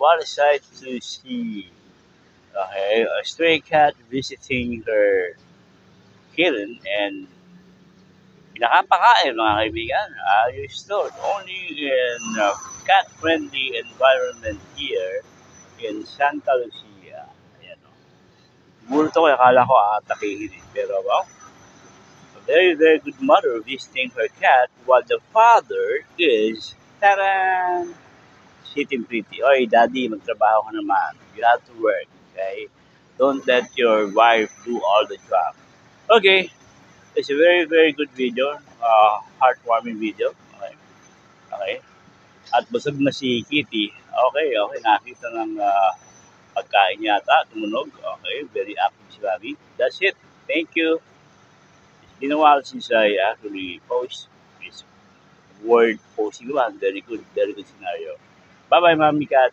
what a sight to see. Okay, a stray cat visiting her kitten and pinakapakain mga kaibigan. Restored only in a cat-friendly environment here in Santa Lucia. Ayan, no? Siguro to kaya akala ko aatakihin eh. Pero wow, a very very good mother visiting her cat while the father is taran sitting pretty. Oy, daddy, magtrabaho ka naman. You have to work, okay? Don't let your wife do all the job. Okay, it's a very very good video. Heartwarming video. Okay, okay. At busog na si Kitty. Okay, okay. Nakita ng pagkain yata. Tumunog. Okay, very active si Bobby. That's it. Thank you. It's been a while since I actually post this word posting one. Very good scenario. Bye bye, Mommy Cat.